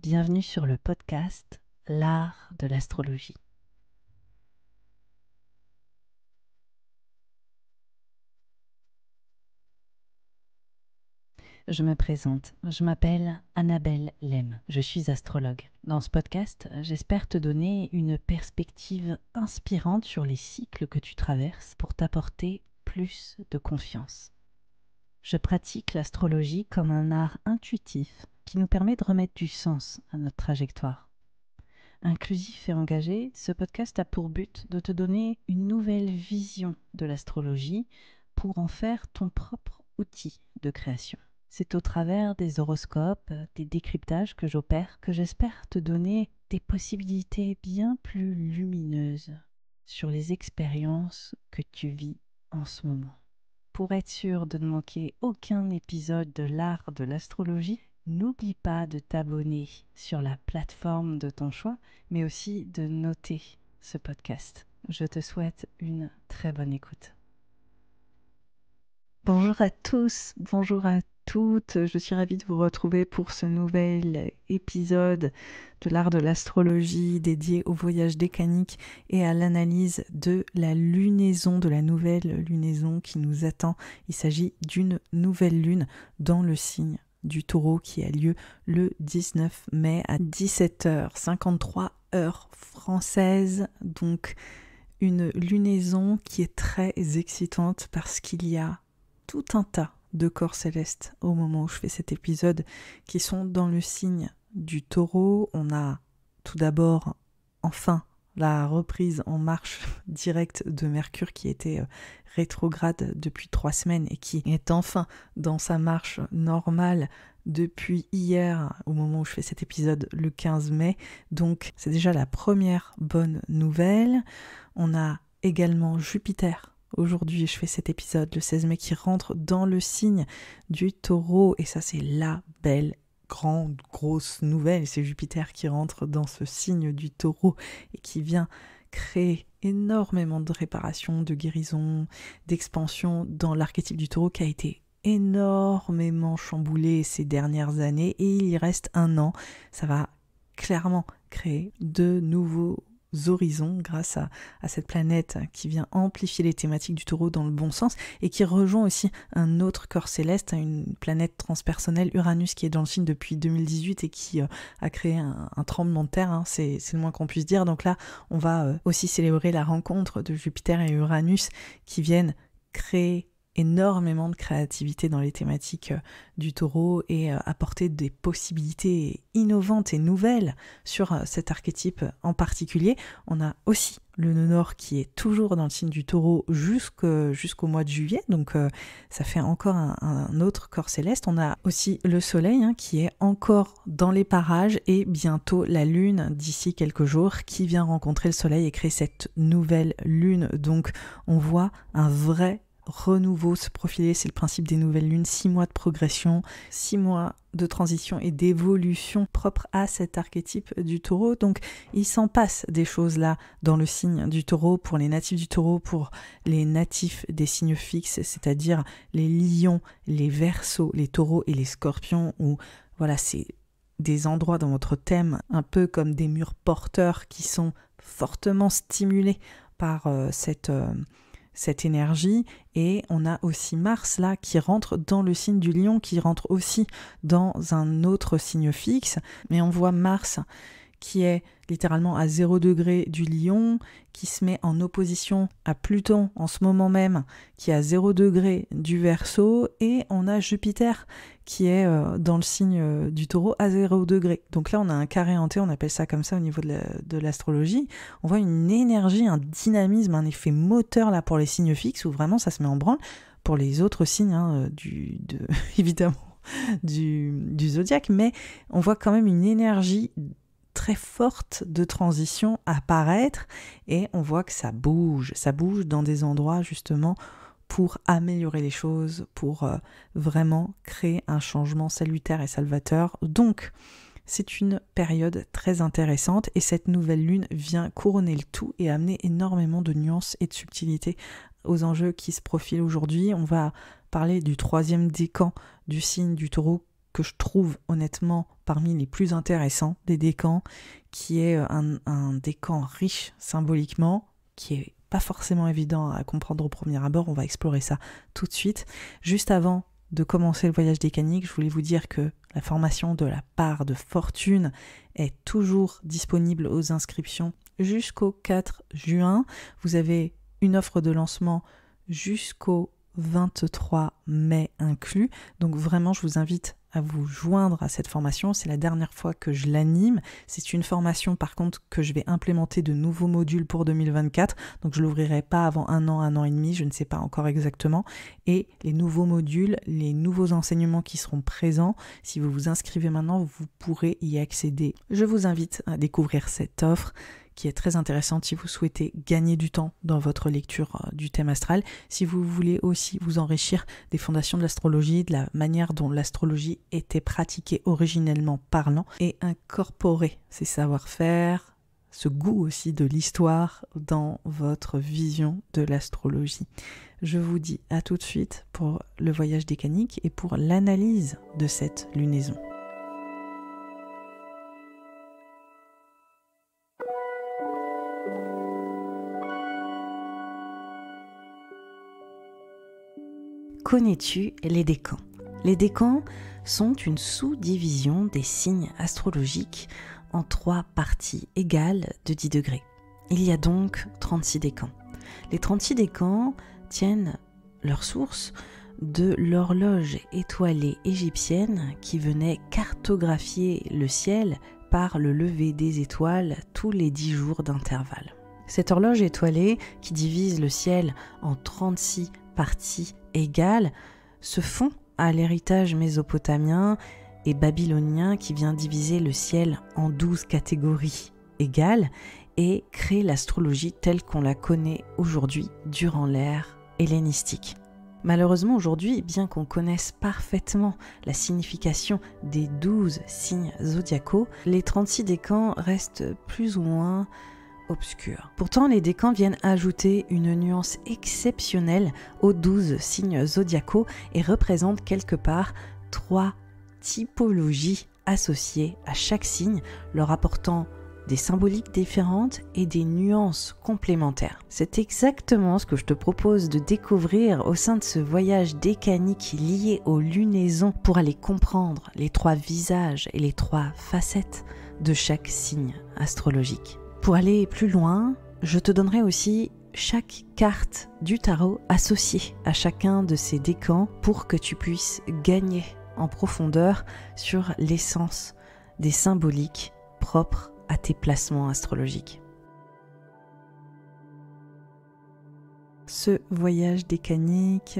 Bienvenue sur le podcast L'art de l'astrologie. Je me présente, je m'appelle Annabelle Lem, je suis astrologue. Dans ce podcast, j'espère te donner une perspective inspirante sur les cycles que tu traverses pour t'apporter plus de confiance. Je pratique l'astrologie comme un art intuitif qui nous permet de remettre du sens à notre trajectoire. Inclusif et engagé, ce podcast a pour but de te donner une nouvelle vision de l'astrologie pour en faire ton propre outil de création. C'est au travers des horoscopes, des décryptages que j'opère que j'espère te donner des possibilités bien plus lumineuses sur les expériences que tu vis en ce moment. Pour être sûr de ne manquer aucun épisode de l'art de l'astrologie, n'oublie pas de t'abonner sur la plateforme de ton choix, mais aussi de noter ce podcast. Je te souhaite une très bonne écoute. Bonjour à tous, bonjour à toutes. Je suis ravie de vous retrouver pour ce nouvel épisode de l'art de l'astrologie dédié au voyage décanique et à l'analyse de la lunaison, de la nouvelle lunaison qui nous attend. Il s'agit d'une nouvelle lune dans le signe du Taureau qui a lieu le 19 mai à 17h53 heure française. Donc une lunaison qui est très excitante parce qu'il y a tout un tas de corps célestes au moment où je fais cet épisode qui sont dans le signe du Taureau. On a tout d'abord enfin la reprise en marche directe de Mercure qui était rétrograde depuis 3 semaines et qui est enfin dans sa marche normale depuis hier au moment où je fais cet épisode le 15 mai. Donc c'est déjà la première bonne nouvelle. On a également Jupiter. Aujourd'hui, je fais cet épisode le 16 mai qui rentre dans le signe du Taureau et ça c'est la belle grande grosse nouvelle, c'est Jupiter qui rentre dans ce signe du Taureau et qui vient créer énormément de réparation, de guérison, d'expansion dans l'archétype du Taureau qui a été énormément chamboulé ces dernières années et il y reste 1 an. Ça va clairement créer de nouveaux horizons grâce à cette planète qui vient amplifier les thématiques du Taureau dans le bon sens et qui rejoint aussi un autre corps céleste, une planète transpersonnelle, Uranus, qui est dans le signe depuis 2018 et qui a créé un tremblement de terre, c'est le moins qu'on puisse dire. Donc là, on va aussi célébrer la rencontre de Jupiter et Uranus qui viennent créer énormément de créativité dans les thématiques du Taureau et apporter des possibilités innovantes et nouvelles sur cet archétype en particulier. On a aussi le nœud nord qui est toujours dans le signe du Taureau jusqu'au mois de juillet, donc ça fait encore un autre corps céleste. On a aussi le soleil qui est encore dans les parages et bientôt la lune d'ici quelques jours qui vient rencontrer le soleil et créer cette nouvelle lune. Donc on voit un vrai renouveau se profiler, c'est le principe des nouvelles lunes, 6 mois de progression, 6 mois de transition et d'évolution propre à cet archétype du Taureau. Donc il s'en passe des choses là dans le signe du Taureau pour les natifs du Taureau, pour les natifs des signes fixes, c'est-à-dire les lions, les Verseaux, les Taureaux et les Scorpions, où voilà, c'est des endroits dans votre thème un peu comme des murs porteurs qui sont fortement stimulés par cette énergie. Et on a aussi Mars là qui rentre dans le signe du Lion, qui rentre aussi dans un autre signe fixe, mais on voit Mars qui est littéralement à 0 degré du Lion, qui se met en opposition à Pluton en ce moment même, qui est à 0 degré du Verseau, et on a Jupiter qui est dans le signe du Taureau à 0 degré. Donc là, on a un carré hanté, on appelle ça comme ça au niveau de l'astrologie. On voit une énergie, un dynamisme, un effet moteur là pour les signes fixes, où vraiment ça se met en branle. Pour les autres signes, évidemment, du zodiaque, mais on voit quand même une énergie très forte de transition apparaître et on voit que ça bouge dans des endroits justement pour améliorer les choses, pour vraiment créer un changement salutaire et salvateur. Donc c'est une période très intéressante et cette nouvelle lune vient couronner le tout et amener énormément de nuances et de subtilités aux enjeux qui se profilent aujourd'hui. On va parler du 3e décan du signe du Taureau que je trouve honnêtement parmi les plus intéressants des décans, qui est un décan riche symboliquement, qui est pas forcément évident à comprendre au premier abord. On va explorer ça tout de suite. Juste avant de commencer le voyage décanique, je voulais vous dire que la formation de la part de fortune est toujours disponible aux inscriptions jusqu'au 4 juin. Vous avez une offre de lancement jusqu'au 23 mai inclus. Donc vraiment, je vous invite à vous joindre à cette formation. C'est la dernière fois que je l'anime. C'est une formation par contre que je vais implémenter de nouveaux modules pour 2024. Donc je ne l'ouvrirai pas avant un an et demi, je ne sais pas encore exactement. Et les nouveaux modules, les nouveaux enseignements qui seront présents, si vous vous inscrivez maintenant, vous pourrez y accéder. Je vous invite à découvrir cette offre qui est très intéressante si vous souhaitez gagner du temps dans votre lecture du thème astral, si vous voulez aussi vous enrichir des fondations de l'astrologie, de la manière dont l'astrologie était pratiquée originellement parlant, et incorporer ces savoir-faire, ce goût aussi de l'histoire dans votre vision de l'astrologie. Je vous dis à tout de suite pour le voyage décanique et pour l'analyse de cette lunaison. Connais-tu les décans ? Les décans sont une sous-division des signes astrologiques en 3 parties égales de 10 degrés. Il y a donc 36 décans. Les 36 décans tiennent leur source de l'horloge étoilée égyptienne qui venait cartographier le ciel par le lever des étoiles tous les 10 jours d'intervalle. Cette horloge étoilée qui divise le ciel en 36 parties égales se fond à l'héritage mésopotamien et babylonien qui vient diviser le ciel en 12 catégories égales et crée l'astrologie telle qu'on la connaît aujourd'hui durant l'ère hellénistique. Malheureusement aujourd'hui, bien qu'on connaisse parfaitement la signification des 12 signes zodiacaux, les 36 décans restent plus ou moins obscurs. Pourtant, les décans viennent ajouter une nuance exceptionnelle aux 12 signes zodiacaux et représentent quelque part 3 typologies associées à chaque signe, leur apportant des symboliques différentes et des nuances complémentaires. C'est exactement ce que je te propose de découvrir au sein de ce voyage décanique lié aux lunaisons pour aller comprendre les 3 visages et les 3 facettes de chaque signe astrologique. Pour aller plus loin, je te donnerai aussi chaque carte du tarot associée à chacun de ces décans pour que tu puisses gagner en profondeur sur l'essence des symboliques propres à tes placements astrologiques. Ce voyage décanique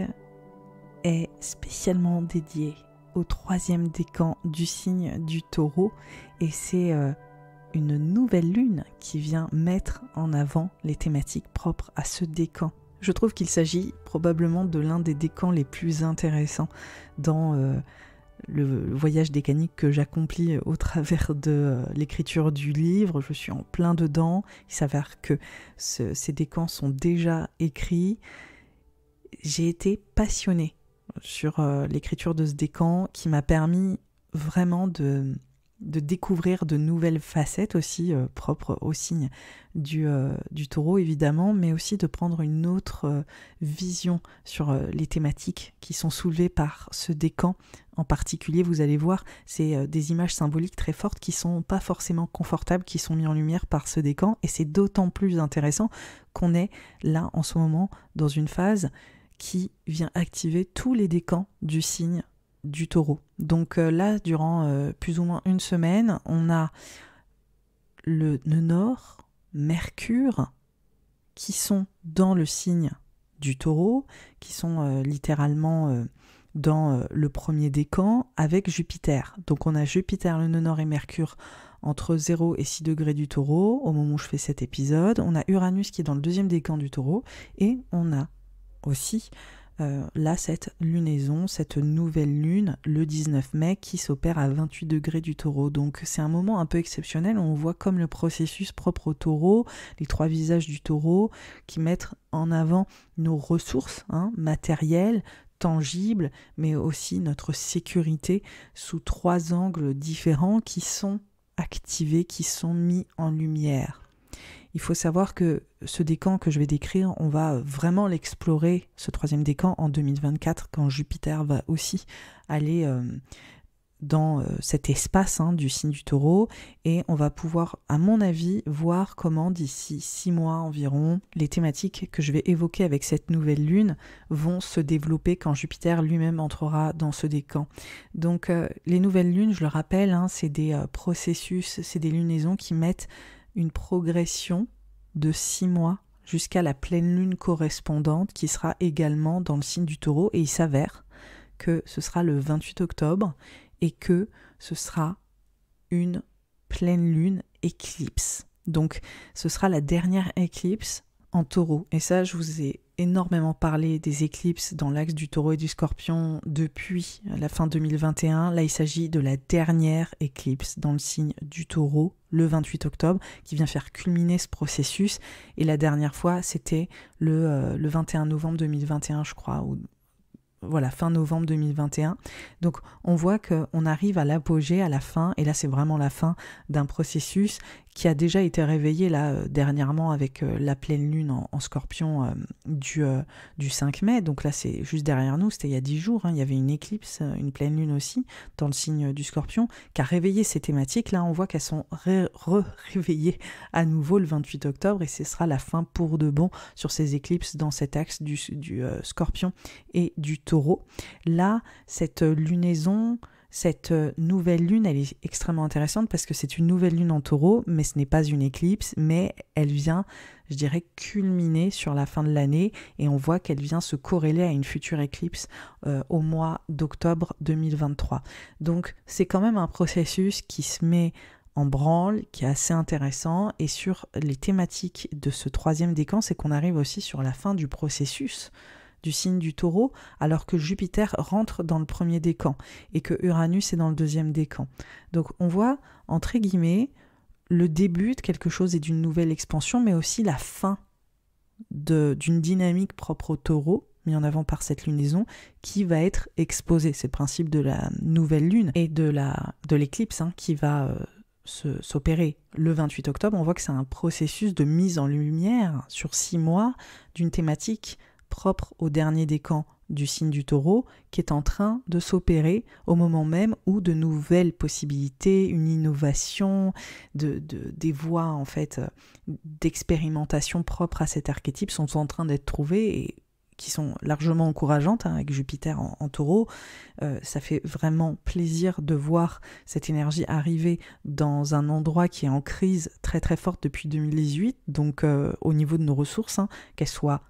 est spécialement dédié au 3e décan du signe du Taureau et c'est une nouvelle lune qui vient mettre en avant les thématiques propres à ce décan. Je trouve qu'il s'agit probablement de l'un des décans les plus intéressants dans le voyage décanique que j'accomplis au travers de l'écriture du livre. Je suis en plein dedans. Il s'avère que ces décans sont déjà écrits. J'ai été passionnée sur l'écriture de ce décan qui m'a permis vraiment de découvrir de nouvelles facettes aussi propres au signe du Taureau évidemment, mais aussi de prendre une autre vision sur les thématiques qui sont soulevées par ce décan. En particulier, vous allez voir, c'est des images symboliques très fortes qui sont pas forcément confortables, qui sont mises en lumière par ce décan, et c'est d'autant plus intéressant qu'on est là en ce moment dans une phase qui vient activer tous les décans du signe du Taureau. Donc là, durant plus ou moins une semaine, on a le nœud nord, Mercure, qui sont dans le signe du Taureau, qui sont littéralement dans le premier décan, avec Jupiter. Donc on a Jupiter, le nœud nord et Mercure entre 0 et 6 degrés du Taureau, au moment où je fais cet épisode. On a Uranus qui est dans le 2e décan du Taureau, et on a aussi là cette lunaison, cette nouvelle lune, le 19 mai, qui s'opère à 28 degrés du Taureau. Donc c'est un moment un peu exceptionnel, on voit comme le processus propre au Taureau, les 3 visages du Taureau, qui mettent en avant nos ressources matérielles, tangible, mais aussi notre sécurité sous 3 angles différents qui sont activés, qui sont mis en lumière. Il faut savoir que ce décan que je vais décrire, on va vraiment l'explorer, ce 3e décan, en 2024, quand Jupiter va aussi aller dans cet espace du signe du Taureau, et on va pouvoir, à mon avis, voir comment d'ici 6 mois environ, les thématiques que je vais évoquer avec cette nouvelle lune vont se développer quand Jupiter lui-même entrera dans ce décan. Donc les nouvelles lunes, je le rappelle, c'est des processus, c'est des lunaisons qui mettent une progression de 6 mois jusqu'à la pleine lune correspondante qui sera également dans le signe du Taureau, et il s'avère que ce sera le 28 octobre et que ce sera une pleine lune éclipse. Donc ce sera la dernière éclipse en Taureau. Et ça, je vous ai énormément parlé des éclipses dans l'axe du Taureau et du Scorpion depuis la fin 2021. Là, il s'agit de la dernière éclipse dans le signe du Taureau, le 28 octobre, qui vient faire culminer ce processus. Et la dernière fois, c'était le 21 novembre 2021, je crois, ou voilà, fin novembre 2021. Donc on voit qu'on arrive à l'apogée, à la fin, et là c'est vraiment la fin d'un processus qui a déjà été réveillé là dernièrement avec la pleine lune en Scorpion du 5 mai. Donc là c'est juste derrière nous, c'était il y a 10 jours, il y avait une éclipse, une pleine lune aussi dans le signe du Scorpion qui a réveillé ces thématiques. Là on voit qu'elles sont réveillées à nouveau le 28 octobre, et ce sera la fin pour de bon sur ces éclipses dans cet axe du Scorpion et du Taureau. Là, cette lunaison, cette nouvelle lune, elle est extrêmement intéressante parce que c'est une nouvelle lune en Taureau, mais ce n'est pas une éclipse, mais elle vient, je dirais, culminer sur la fin de l'année, et on voit qu'elle vient se corréler à une future éclipse au mois d'octobre 2023. Donc c'est quand même un processus qui se met en branle, qui est assez intéressant, et sur les thématiques de ce 3e décan, c'est qu'on arrive aussi sur la fin du processus du signe du Taureau, alors que Jupiter rentre dans le 1er décan et que Uranus est dans le 2e décan. Donc on voit, entre guillemets, le début de quelque chose et d'une nouvelle expansion, mais aussi la fin d'une dynamique propre au Taureau, mis en avant par cette lunaison, qui va être exposée. C'est le principe de la nouvelle lune et de l'éclipse qui va s'opérer le 28 octobre. On voit que c'est un processus de mise en lumière sur 6 mois d'une thématique propre au dernier décan du signe du Taureau, qui est en train de s'opérer au moment même où de nouvelles possibilités, une innovation, des voies en fait d'expérimentation propres à cet archétype sont en train d'être trouvées et qui sont largement encourageantes avec Jupiter en Taureau. Ça fait vraiment plaisir de voir cette énergie arriver dans un endroit qui est en crise très très forte depuis 2018, donc au niveau de nos ressources, qu'elles soient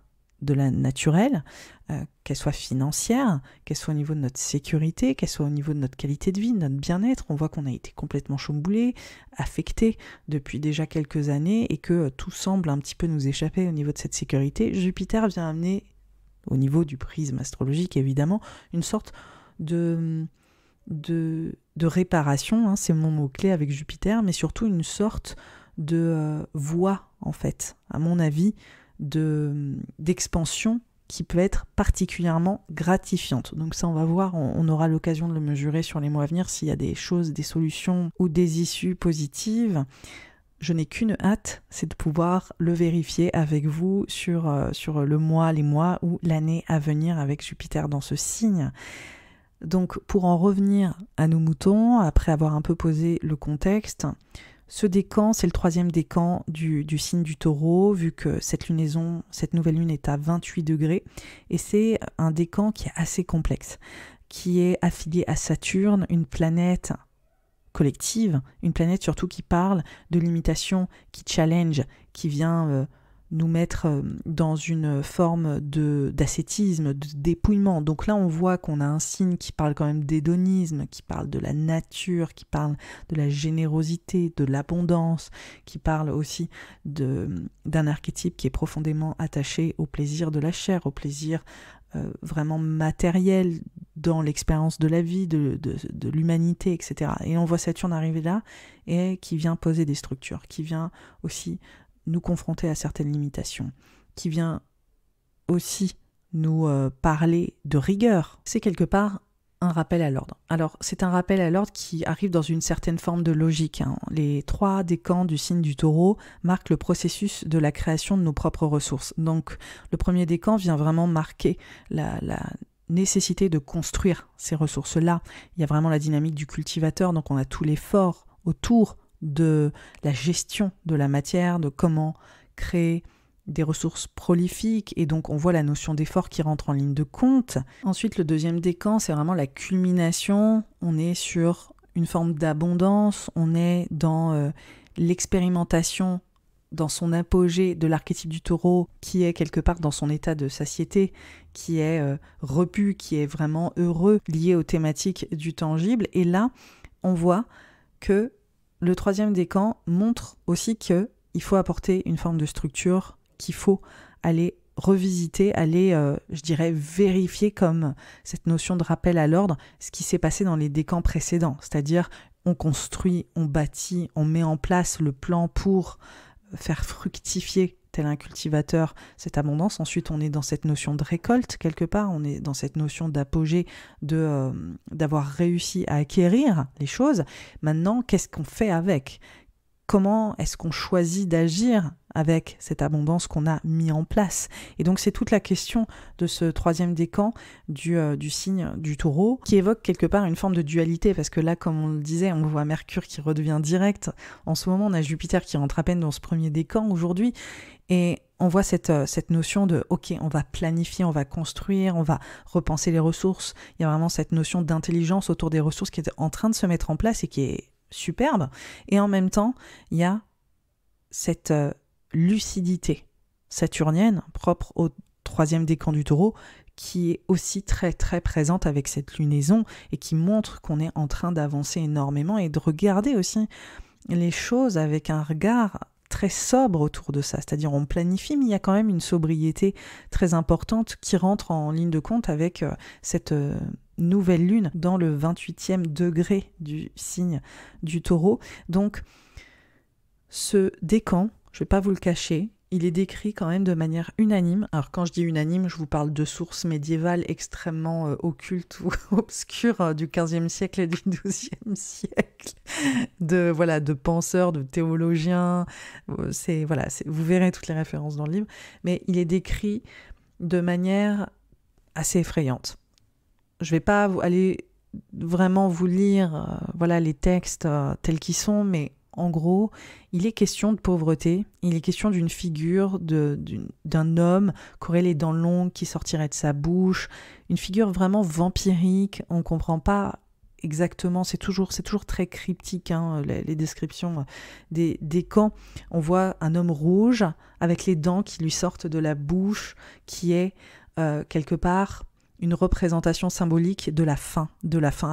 de la naturelle, qu'elle soit financière, qu'elle soit au niveau de notre sécurité, qu'elle soit au niveau de notre qualité de vie, de notre bien-être. On voit qu'on a été complètement chamboulé, affecté depuis déjà quelques années, et que tout semble un petit peu nous échapper au niveau de cette sécurité. Jupiter vient amener, au niveau du prisme astrologique évidemment, une sorte de réparation, c'est mon mot-clé avec Jupiter, mais surtout une sorte de voie, en fait, à mon avis, d'expansion qui peut être particulièrement gratifiante. Donc ça, on va voir, on aura l'occasion de le mesurer sur les mois à venir s'il y a des choses, des solutions ou des issues positives. Je n'ai qu'une hâte, c'est de pouvoir le vérifier avec vous sur le mois, les mois ou l'année à venir avec Jupiter dans ce signe. Donc pour en revenir à nos moutons, après avoir un peu posé le contexte, ce décan, c'est le 3e décan du signe du Taureau, vu que cette lunaison, cette nouvelle lune est à 28 degrés, et c'est un décan qui est assez complexe, qui est affilié à Saturne, une planète collective, une planète surtout qui parle de limitation, qui challenge, qui vient nous mettre dans une forme d'ascétisme, de dépouillement. Donc là, on voit qu'on a un signe qui parle quand même d'hédonisme, qui parle de la nature, qui parle de la générosité, de l'abondance, qui parle aussi d'un archétype qui est profondément attaché au plaisir de la chair, au plaisir vraiment matériel dans l'expérience de la vie, de l'humanité, etc. Et on voit Saturne arriver là et qui vient poser des structures, qui vient aussi nous confronter à certaines limitations, qui vient aussi nous parler de rigueur. C'est quelque part un rappel à l'ordre. Alors, c'est un rappel à l'ordre qui arrive dans une certaine forme de logique. Les 3 décans du signe du Taureau marquent le processus de la création de nos propres ressources. Donc, le premier décan vient vraiment marquer la nécessité de construire ces ressources-là. Il y a vraiment la dynamique du cultivateur, donc on a tout l'effort autour de la gestion de la matière, de comment créer des ressources prolifiques, et donc on voit la notion d'effort qui rentre en ligne de compte. Ensuite, le deuxième décan, c'est vraiment la culmination. On est sur une forme d'abondance, on est dans l'expérimentation, dans son apogée de l'archétype du Taureau, qui est quelque part dans son état de satiété, qui est repu, qui est vraiment heureux, lié aux thématiques du tangible. Et là, on voit que le troisième décan montre aussi qu'il faut apporter une forme de structure, qu'il faut aller revisiter, aller, je dirais, vérifier comme cette notion de rappel à l'ordre, ce qui s'est passé dans les décans précédents. C'est-à-dire, on construit, on bâtit, on met en place le plan pour faire fructifier, tel un cultivateur, cette abondance. Ensuite, on est dans cette notion de récolte, quelque part, on est dans cette notion d'apogée, d'avoir réussi à acquérir les choses. Maintenant, qu'est-ce qu'on fait avec ? Comment est-ce qu'on choisit d'agir avec cette abondance qu'on a mis en place? Et donc c'est toute la question de ce troisième décan du signe du Taureau, qui évoque quelque part une forme de dualité, parce que là, comme on le disait, on voit Mercure qui redevient direct. En ce moment, on a Jupiter qui rentre à peine dans ce premier décan aujourd'hui, et on voit cette notion de « ok, on va planifier, on va construire, on va repenser les ressources ». Il y a vraiment cette notion d'intelligence autour des ressources qui est en train de se mettre en place et qui est superbe. Et en même temps, il y a cette lucidité saturnienne propre au troisième décan du Taureau, qui est aussi très très présente avec cette lunaison et qui montre qu'on est en train d'avancer énormément et de regarder aussi les choses avec un regard très sobre autour de ça. C'est-à-dire on planifie, mais il y a quand même une sobriété très importante qui rentre en ligne de compte avec cette nouvelle lune dans le 28e degré du signe du Taureau. Donc ce décan, je ne vais pas vous le cacher, il est décrit quand même de manière unanime. Alors quand je dis unanime, je vous parle de sources médiévales extrêmement occultes ou obscures du XVe siècle et du XIIe siècle, de penseurs, de théologiens. Vous verrez toutes les références dans le livre, mais il est décrit de manière assez effrayante. Je ne vais pas aller vraiment vous lire les textes tels qu'ils sont, mais en gros, il est question de pauvreté, il est question d'une figure, d'un homme qui aurait les dents longues qui sortiraient de sa bouche, une figure vraiment vampirique. On ne comprend pas exactement, c'est toujours très cryptique, les descriptions des camps. On voit un homme rouge avec les dents qui lui sortent de la bouche, qui est quelque part une représentation symbolique de la faim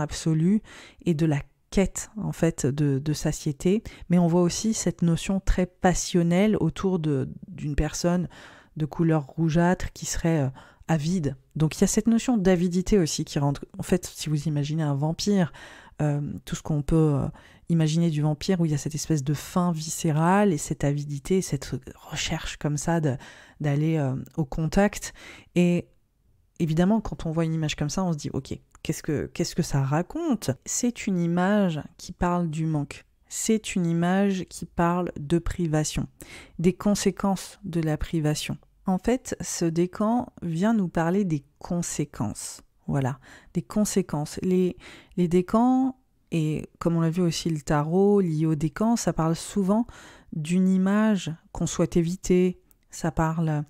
absolue et de la quête en fait de satiété. Mais on voit aussi cette notion très passionnelle autour d'une personne de couleur rougeâtre qui serait avide. Donc il y a cette notion d'avidité aussi qui rentre. En fait, si vous imaginez un vampire, tout ce qu'on peut imaginer du vampire, où il y a cette espèce de faim viscérale et cette avidité, cette recherche comme ça d'aller au contact. Et évidemment, quand on voit une image comme ça, on se dit « Ok, qu'est-ce que ça raconte ?» C'est une image qui parle du manque. C'est une image qui parle de privation, des conséquences de la privation. En fait, ce décan vient nous parler des conséquences. Voilà, des conséquences. Les décans, et comme on l'a vu aussi le tarot, lié au décan, ça parle souvent d'une image qu'on souhaite éviter. Ça parle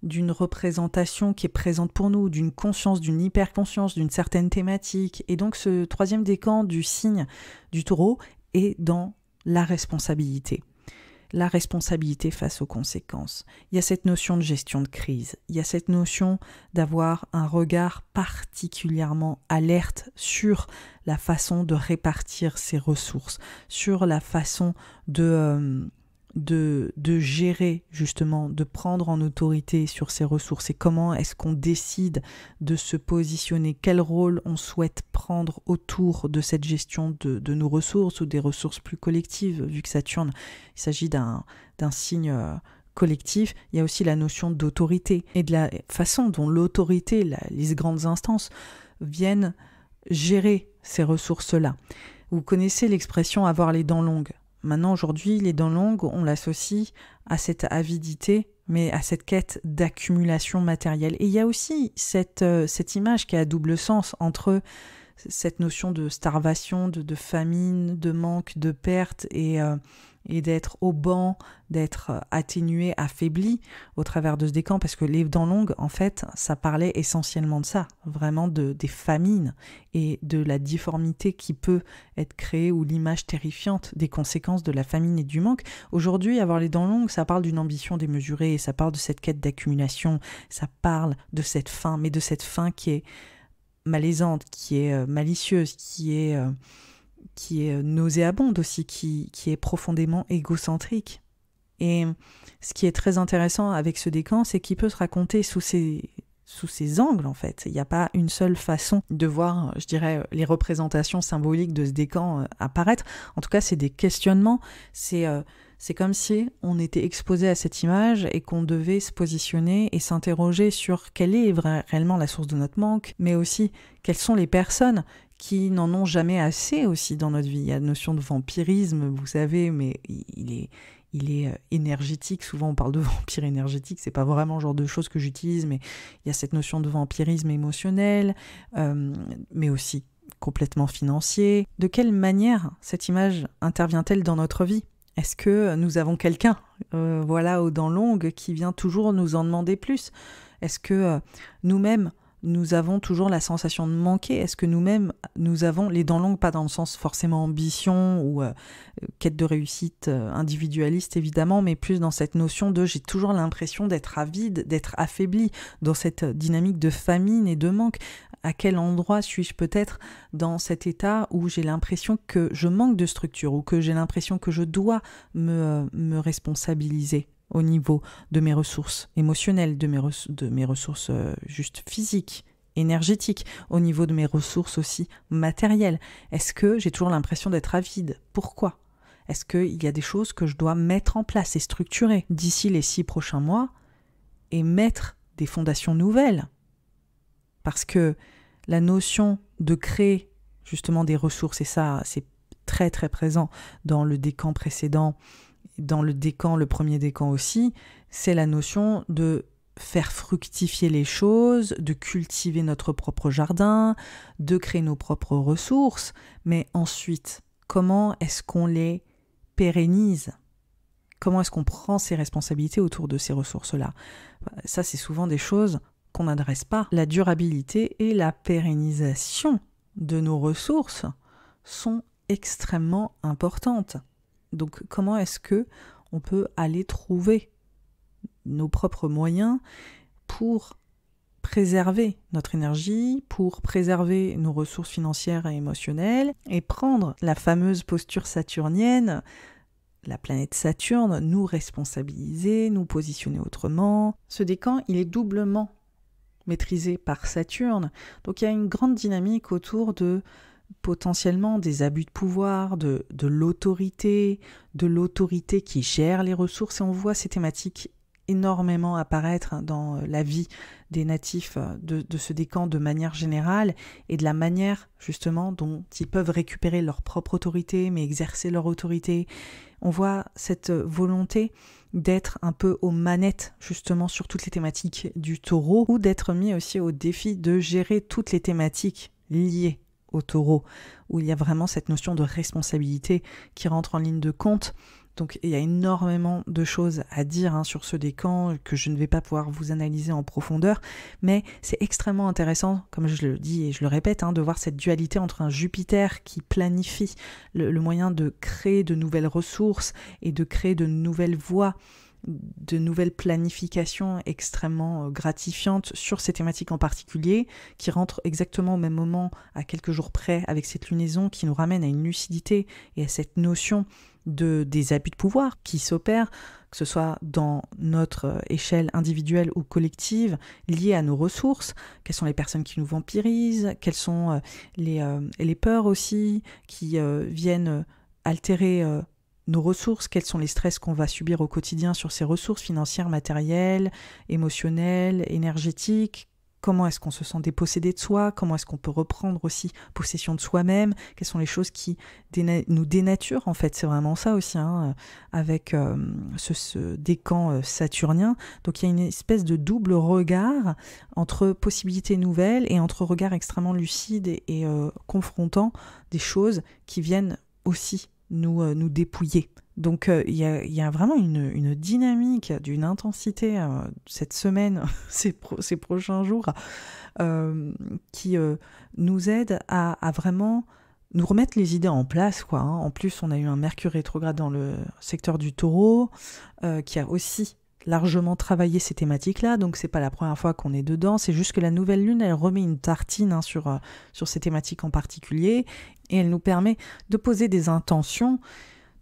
d'une représentation qui est présente pour nous, d'une conscience, d'une hyperconscience, d'une certaine thématique. Et donc ce troisième décan du signe du Taureau est dans la responsabilité face aux conséquences. Il y a cette notion de gestion de crise, il y a cette notion d'avoir un regard particulièrement alerte sur la façon de répartir ses ressources, sur la façon de gérer justement, de prendre en autorité sur ces ressources et comment est-ce qu'on décide de se positionner, quel rôle on souhaite prendre autour de cette gestion de nos ressources ou des ressources plus collectives, vu que Saturne, il s'agit d'un signe collectif, il y a aussi la notion d'autorité et de la façon dont l'autorité, les grandes instances viennent gérer ces ressources-là. Vous connaissez l'expression « avoir les dents longues ». Maintenant, aujourd'hui, les dents longues, on l'associe à cette avidité, mais à cette quête d'accumulation matérielle. Et il y a aussi cette image qui a à double sens entre cette notion de starvation, de famine, de manque, de perte et d'être au banc, d'être atténué, affaibli au travers de ce décan, parce que les dents longues, en fait, ça parlait essentiellement de ça, vraiment des famines et de la difformité qui peut être créée ou l'image terrifiante des conséquences de la famine et du manque. Aujourd'hui, avoir les dents longues, ça parle d'une ambition démesurée, ça parle de cette quête d'accumulation, ça parle de cette faim, mais de cette faim qui est malaisante, qui est malicieuse, qui est nauséabonde aussi, qui est profondément égocentrique. Et ce qui est très intéressant avec ce décan, c'est qu'il peut se raconter sous ces angles, en fait. Il n'y a pas une seule façon de voir, je dirais, les représentations symboliques de ce décan apparaître. En tout cas, c'est des questionnements. C'est comme si on était exposé à cette image et qu'on devait se positionner et s'interroger sur quelle est réellement la source de notre manque, mais aussi quelles sont les personnes qui n'en ont jamais assez aussi dans notre vie. Il y a la notion de vampirisme, vous savez, mais il est énergétique. Souvent, on parle de vampire énergétique. C'est pas vraiment le genre de choses que j'utilise, mais il y a cette notion de vampirisme émotionnel, mais aussi complètement financier. De quelle manière cette image intervient-elle dans notre vie ? Est-ce que nous avons quelqu'un, aux dents longues, qui vient toujours nous en demander plus ? Est-ce que nous-mêmes, nous avons toujours la sensation de manquer? Est-ce que nous-mêmes, nous avons les dents longues, pas dans le sens forcément ambition ou quête de réussite individualiste évidemment, mais plus dans cette notion de j'ai toujours l'impression d'être avide, d'être affaibli, dans cette dynamique de famine et de manque. À quel endroit suis-je peut-être dans cet état où j'ai l'impression que je manque de structure ou que j'ai l'impression que je dois me responsabiliser au niveau de mes ressources émotionnelles, de mes ressources juste physiques, énergétiques, au niveau de mes ressources aussi matérielles. Est-ce que j'ai toujours l'impression d'être avide ? Pourquoi ? Est-ce qu'il y a des choses que je dois mettre en place et structurer d'ici les 6 prochains mois et mettre des fondations nouvelles ? Parce que la notion de créer justement des ressources, et ça c'est très très présent dans le décan précédent, dans le premier décan aussi, c'est la notion de faire fructifier les choses, de cultiver notre propre jardin, de créer nos propres ressources, mais ensuite, comment est-ce qu'on les pérennise ? Comment est-ce qu'on prend ses responsabilités autour de ces ressources-là ? Ça, c'est souvent des choses qu'on n'adresse pas. La durabilité et la pérennisation de nos ressources sont extrêmement importantes. Donc, comment est-ce que on peut aller trouver nos propres moyens pour préserver notre énergie, pour préserver nos ressources financières et émotionnelles, et prendre la fameuse posture saturnienne, la planète Saturne, nous responsabiliser, nous positionner autrement. Ce décan, il est doublement maîtrisé par Saturne, donc il y a une grande dynamique autour de potentiellement des abus de pouvoir, de l'autorité qui gère les ressources, et on voit ces thématiques énormément apparaître dans la vie des natifs de ce décan de manière générale, et de la manière justement dont ils peuvent récupérer leur propre autorité, mais exercer leur autorité. On voit cette volonté d'être un peu aux manettes justement sur toutes les thématiques du taureau, ou d'être mis aussi au défi de gérer toutes les thématiques liées au taureau, où il y a vraiment cette notion de responsabilité qui rentre en ligne de compte. Donc il y a énormément de choses à dire sur ce décan que je ne vais pas pouvoir vous analyser en profondeur, mais c'est extrêmement intéressant, comme je le dis et je le répète, de voir cette dualité entre un Jupiter qui planifie le moyen de créer de nouvelles ressources et de créer de nouvelles voies, de nouvelles planifications extrêmement gratifiantes sur ces thématiques en particulier, qui rentrent exactement au même moment, à quelques jours près, avec cette lunaison qui nous ramène à une lucidité et à cette notion des abus de pouvoir qui s'opèrent, que ce soit dans notre échelle individuelle ou collective, liée à nos ressources. Quelles sont les personnes qui nous vampirisent, quelles sont les peurs aussi qui viennent altérer nos ressources, quels sont les stress qu'on va subir au quotidien sur ces ressources financières, matérielles, émotionnelles, énergétiques. Comment est-ce qu'on se sent dépossédé de soi? Comment est-ce qu'on peut reprendre aussi possession de soi-même? Quelles sont les choses qui nous dénaturent? En fait, c'est vraiment ça aussi, avec ce décan saturnien. Donc il y a une espèce de double regard entre possibilités nouvelles et entre regards extrêmement lucides et confrontant des choses qui viennent aussi nous dépouiller. Donc il y a vraiment une dynamique, d'une intensité cette semaine, ces prochains jours, qui nous aide à vraiment nous remettre les idées en place, quoi. En plus, on a eu un Mercure rétrograde dans le secteur du Taureau, qui a aussi largement travaillé ces thématiques-là, donc c'est pas la première fois qu'on est dedans, c'est juste que la nouvelle lune, elle remet une tartine sur ces thématiques en particulier, et elle nous permet de poser des intentions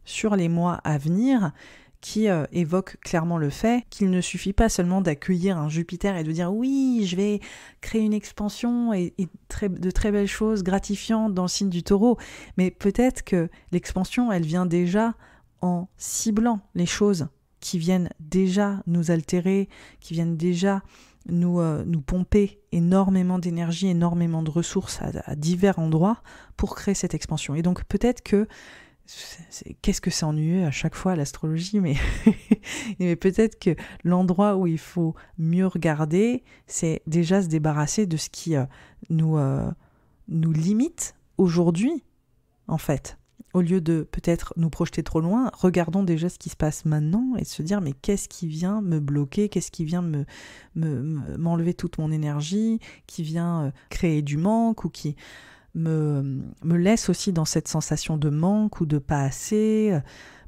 sur les mois à venir, qui évoquent clairement le fait qu'il ne suffit pas seulement d'accueillir un Jupiter et de dire oui, je vais créer une expansion et de très belles choses gratifiantes dans le signe du Taureau, mais peut-être que l'expansion, elle vient déjà en ciblant les choses qui viennent déjà nous altérer, qui viennent déjà nous pomper énormément d'énergie, énormément de ressources à divers endroits pour créer cette expansion. Et donc peut-être que qu'est-ce que c'est ennuyeux à chaque fois l'astrologie, mais, mais peut-être que l'endroit où il faut mieux regarder, c'est déjà se débarrasser de ce qui nous limite aujourd'hui, en fait. Au lieu de peut-être nous projeter trop loin, regardons déjà ce qui se passe maintenant et se dire mais qu'est-ce qui vient me bloquer, qu'est-ce qui vient m'enlever toute mon énergie, qui vient créer du manque ou qui me laisse aussi dans cette sensation de manque ou de pas assez.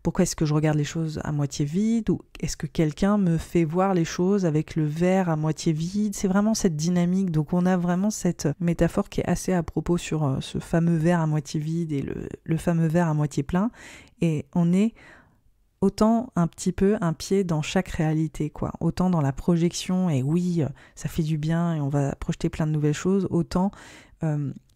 Pourquoi est-ce que je regarde les choses à moitié vides, ou est-ce que quelqu'un me fait voir les choses avec le verre à moitié vide? C'est vraiment cette dynamique. Donc on a vraiment cette métaphore qui est assez à propos sur ce fameux verre à moitié vide et le fameux verre à moitié plein. Et on est autant un petit peu un pied dans chaque réalité, quoi. Autant dans la projection, et oui, ça fait du bien et on va projeter plein de nouvelles choses, autant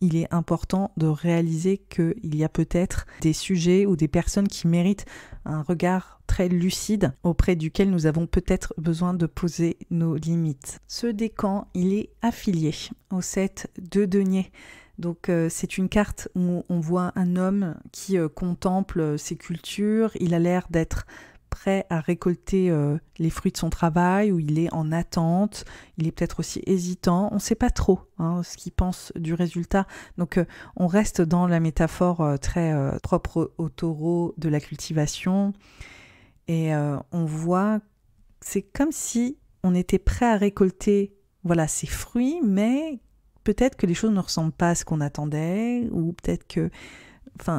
il est important de réaliser qu'il y a peut-être des sujets ou des personnes qui méritent un regard très lucide auprès duquel nous avons peut-être besoin de poser nos limites. Ce décan, il est affilié au 7 de denier. Donc c'est une carte où on voit un homme qui contemple ses cultures. Il a l'air d'être prêt à récolter les fruits de son travail, ou il est en attente, il est peut-être aussi hésitant, on ne sait pas trop ce qu'il pense du résultat. Donc on reste dans la métaphore très propre au taureau de la cultivation, et on voit, c'est comme si on était prêt à récolter ces fruits, mais peut-être que les choses ne ressemblent pas à ce qu'on attendait, ou peut-être que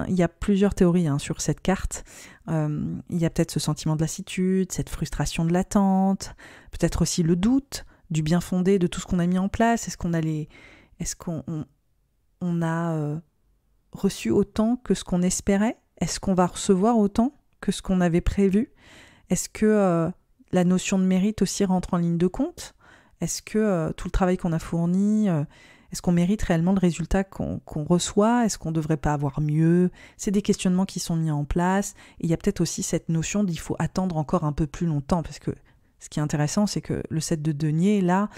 il y a plusieurs théories sur cette carte. Il y a peut-être ce sentiment de lassitude, cette frustration de l'attente, peut-être aussi le doute du bien fondé de tout ce qu'on a mis en place. Est-ce qu'on a reçu autant que ce qu'on espérait? Est-ce qu'on va recevoir autant que ce qu'on avait prévu? Est-ce que la notion de mérite aussi rentre en ligne de compte? Est-ce que tout le travail qu'on a fourni... Est-ce qu'on mérite réellement le résultat qu'on reçoit? Est-ce qu'on ne devrait pas avoir mieux? C'est des questionnements qui sont mis en place. Et il y a peut-être aussi cette notion d'il faut attendre encore un peu plus longtemps. Parce que ce qui est intéressant, c'est que le 7 de denier, là,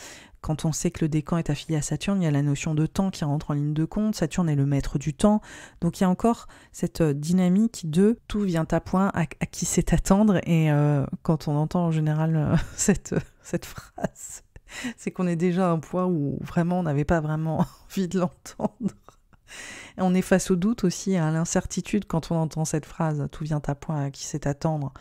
quand on sait que le décan est affilié à Saturne, il y a la notion de temps qui rentre en ligne de compte. Saturne est le maître du temps. Donc il y a encore cette dynamique de tout vient à point, à qui sait attendre. Et quand on entend en général cette phrase... c'est qu'on est déjà à un point où vraiment on n'avait pas vraiment envie de l'entendre. Et on est face au doute aussi, à l'incertitude quand on entend cette phrase « tout vient à point, à qui sait attendre ».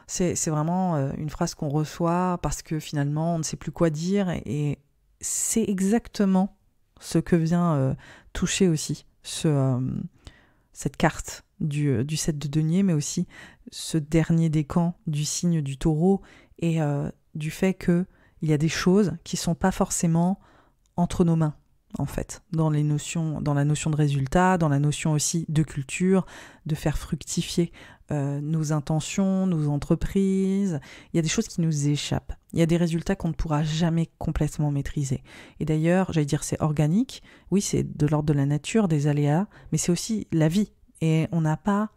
C'est vraiment une phrase qu'on reçoit parce que finalement on ne sait plus quoi dire, et c'est exactement ce que vient toucher aussi cette carte du 7 de denier, mais aussi ce dernier décan du signe du taureau, et du fait que il y a des choses qui ne sont pas forcément entre nos mains, en fait, dans la notion de résultat, dans la notion aussi de culture, de faire fructifier nos intentions, nos entreprises. Il y a des choses qui nous échappent. Il y a des résultats qu'on ne pourra jamais complètement maîtriser. Et d'ailleurs, j'allais dire c'est organique, oui, c'est de l'ordre de la nature, des aléas, mais c'est aussi la vie. Et on n'a pas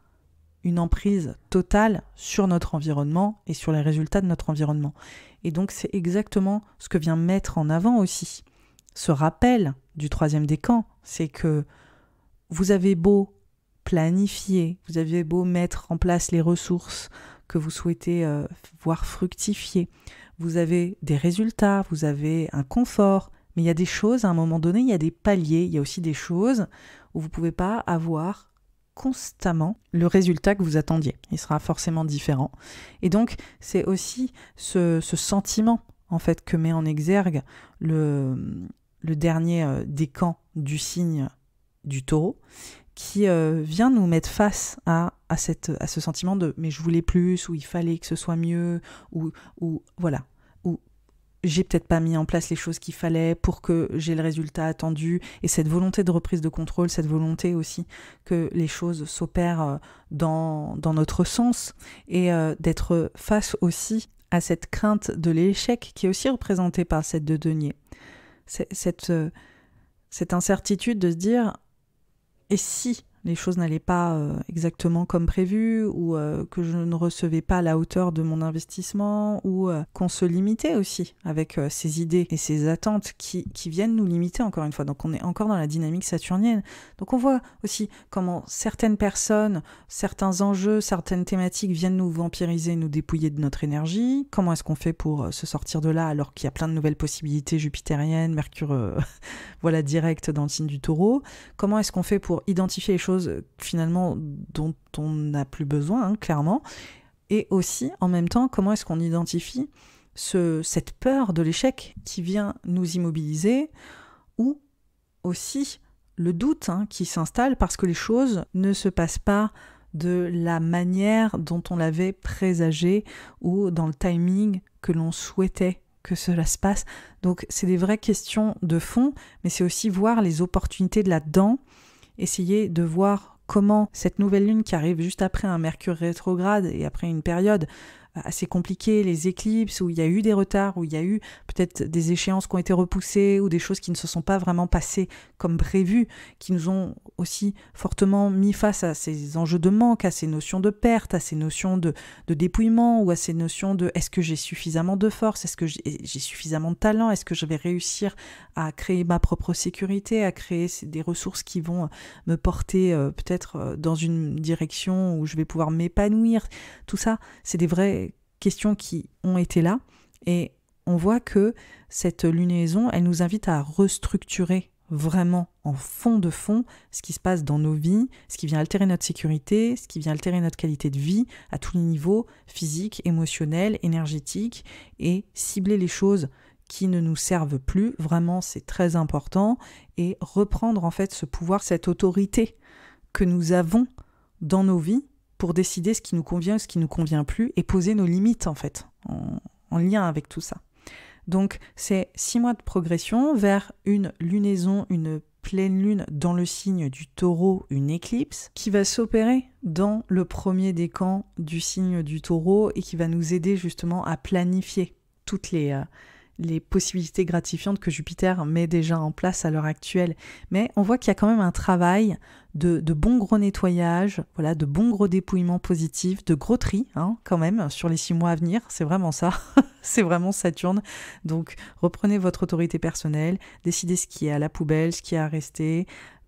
une emprise totale sur notre environnement et sur les résultats de notre environnement. Et donc c'est exactement ce que vient mettre en avant aussi ce rappel du 3e décan, c'est que vous avez beau planifier, vous avez beau mettre en place les ressources que vous souhaitez voir fructifier, vous avez des résultats, vous avez un confort, mais il y a des choses, à un moment donné, il y a des paliers, il y a aussi des choses où vous ne pouvez pas avoir constamment le résultat que vous attendiez. Il sera forcément différent. Et donc, c'est aussi ce sentiment, en fait, que met en exergue le dernier décan du signe du Taureau, qui vient nous mettre face à ce sentiment de « mais je voulais plus » ou « il fallait que ce soit mieux » ou voilà, ou j'ai peut-être pas mis en place les choses qu'il fallait pour que j'ai le résultat attendu, et cette volonté de reprise de contrôle, cette volonté aussi que les choses s'opèrent dans notre sens, et d'être face aussi à cette crainte de l'échec qui est aussi représentée par le 7 de denier. Cette incertitude de se dire « et si les choses n'allaient pas exactement comme prévu, ou que je ne recevais pas à la hauteur de mon investissement, ou qu'on se limitait aussi avec ces idées et ces attentes qui viennent nous limiter encore une fois. Donc on est encore dans la dynamique saturnienne. Donc on voit aussi comment certaines personnes, certains enjeux, certaines thématiques viennent nous vampiriser, nous dépouiller de notre énergie. Comment est-ce qu'on fait pour se sortir de là alors qu'il y a plein de nouvelles possibilités jupitériennes, Mercure voilà, direct dans le signe du Taureau. Comment est-ce qu'on fait pour identifier les choses finalement dont on n'a plus besoin, clairement. Et aussi, en même temps, comment est-ce qu'on identifie cette peur de l'échec qui vient nous immobiliser, ou aussi le doute qui s'installe parce que les choses ne se passent pas de la manière dont on l'avait présagé ou dans le timing que l'on souhaitait que cela se passe. Donc c'est des vraies questions de fond, mais c'est aussi voir les opportunités de là-dedans, essayer de voir comment cette nouvelle lune qui arrive juste après un Mercure rétrograde et après une période assez compliquée, les éclipses où il y a eu des retards, où il y a eu peut-être des échéances qui ont été repoussées ou des choses qui ne se sont pas vraiment passées comme prévu, qui nous ont aussi fortement mis face à ces enjeux de manque, à ces notions de perte, à ces notions de dépouillement, ou à ces notions de est-ce que j'ai suffisamment de force, est-ce que j'ai suffisamment de talent, est-ce que je vais réussir à créer ma propre sécurité, à créer des ressources qui vont me porter peut-être dans une direction où je vais pouvoir m'épanouir. Tout ça, c'est des vraies questions qui ont été là, et on voit que cette lunaison, elle nous invite à restructurer vraiment en fond de fond ce qui se passe dans nos vies, ce qui vient altérer notre sécurité, ce qui vient altérer notre qualité de vie à tous les niveaux, physique, émotionnel, énergétique, et cibler les choses qui ne nous servent plus. Vraiment, c'est très important, et reprendre en fait ce pouvoir, cette autorité que nous avons dans nos vies pour décider ce qui nous convient, ce qui ne nous convient plus, et poser nos limites en fait, en lien avec tout ça. Donc c'est 6 mois de progression vers une lunaison, une pleine lune dans le signe du Taureau, une éclipse, qui va s'opérer dans le premier décan du signe du Taureau et qui va nous aider justement à planifier toutes les possibilités gratifiantes que Jupiter met déjà en place à l'heure actuelle. Mais on voit qu'il y a quand même un travail de bon gros nettoyage, voilà, de bon gros dépouillement positif, de gros tri quand même sur les 6 mois à venir. C'est vraiment ça, c'est vraiment Saturne. Donc reprenez votre autorité personnelle, décidez ce qui est à la poubelle, ce qui est à rester.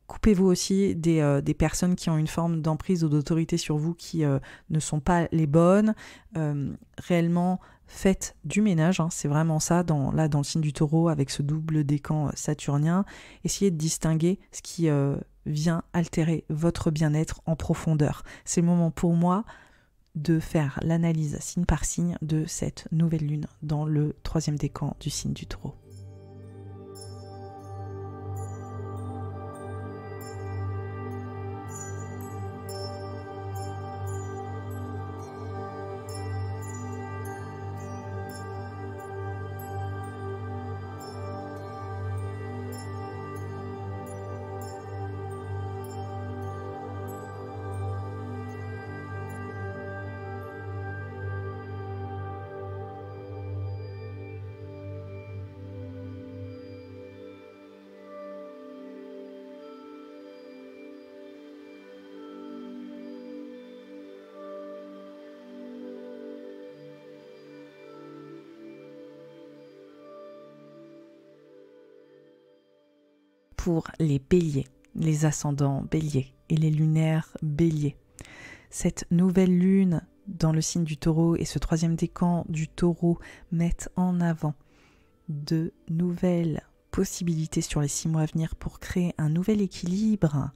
Coupez-vous aussi des personnes qui ont une forme d'emprise ou d'autorité sur vous qui ne sont pas les bonnes. Réellement, faites du ménage, c'est vraiment ça, dans le signe du Taureau, avec ce double décan saturnien. Essayez de distinguer ce qui vient altérer votre bien-être en profondeur. C'est le moment pour moi de faire l'analyse signe par signe de cette nouvelle lune dans le 3e décan du signe du Taureau. Pour les béliers, les ascendants béliers et les lunaires béliers, cette nouvelle lune dans le signe du taureau et ce troisième décan du taureau mettent en avant de nouvelles possibilités sur les 6 mois à venir pour créer un nouvel équilibre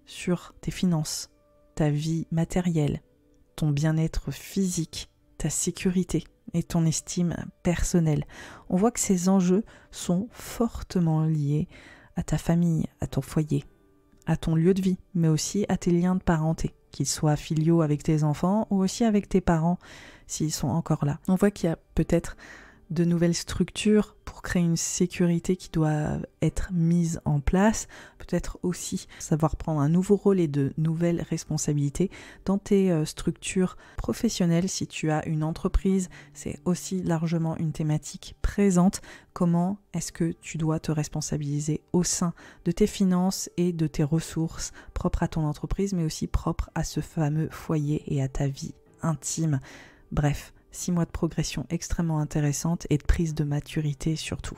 sur tes finances, ta vie matérielle, ton bien-être physique, ta sécurité et ton estime personnelle. On voit que ces enjeux sont fortement liés à ta famille, à ton foyer, à ton lieu de vie, mais aussi à tes liens de parenté, qu'ils soient filiaux avec tes enfants ou aussi avec tes parents s'ils sont encore là. On voit qu'il y a peut-être de nouvelles structures pour créer une sécurité qui doit être mise en place, peut-être aussi savoir prendre un nouveau rôle et de nouvelles responsabilités dans tes structures professionnelles. Si tu as une entreprise, c'est aussi largement une thématique présente. Comment est-ce que tu dois te responsabiliser au sein de tes finances et de tes ressources propres à ton entreprise, mais aussi propres à ce fameux foyer et à ta vie intime. Bref, 6 mois de progression extrêmement intéressante et de prise de maturité surtout.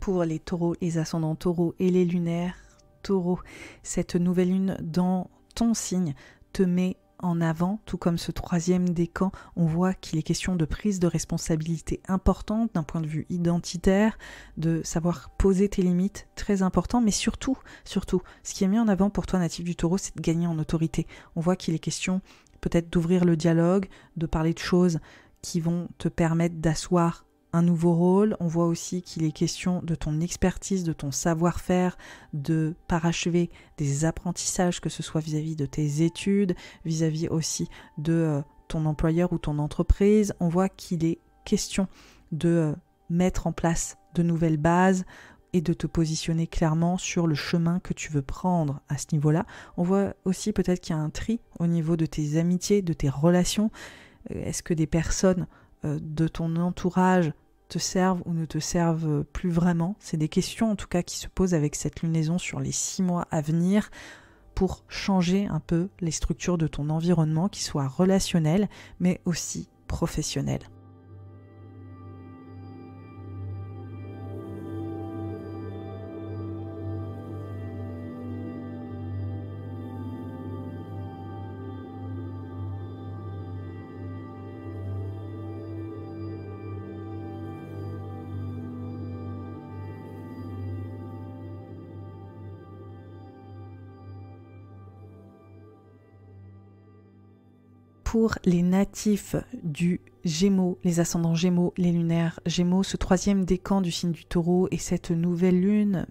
Pour les taureaux, les ascendants taureaux et les lunaires taureaux, cette nouvelle lune dans ton signe te met en avant, tout comme ce troisième décan. On voit qu'il est question de prise de responsabilité importante d'un point de vue identitaire, de savoir poser tes limites, très important, mais surtout, ce qui est mis en avant pour toi, natif du taureau, c'est de gagner en autorité. On voit qu'il est question peut-être d'ouvrir le dialogue, de parler de choses qui vont te permettre d'asseoir un nouveau rôle. On voit aussi qu'il est question de ton expertise, de ton savoir-faire, de parachever des apprentissages, que ce soit vis-à-vis de tes études, vis-à-vis aussi de ton employeur ou ton entreprise. On voit qu'il est question de mettre en place de nouvelles bases et de te positionner clairement sur le chemin que tu veux prendre à ce niveau-là. On voit aussi peut-être qu'il y a un tri au niveau de tes amitiés, de tes relations. Est-ce que des personnes de ton entourage te servent ou ne te servent plus vraiment? C'est des questions en tout cas qui se posent avec cette lunaison sur les 6 mois à venir pour changer un peu les structures de ton environnement, qui soient relationnelles mais aussi professionnelles. Pour les natifs du Gémeaux, les ascendants Gémeaux, les lunaires Gémeaux, ce troisième décan du signe du taureau et cette nouvelle lune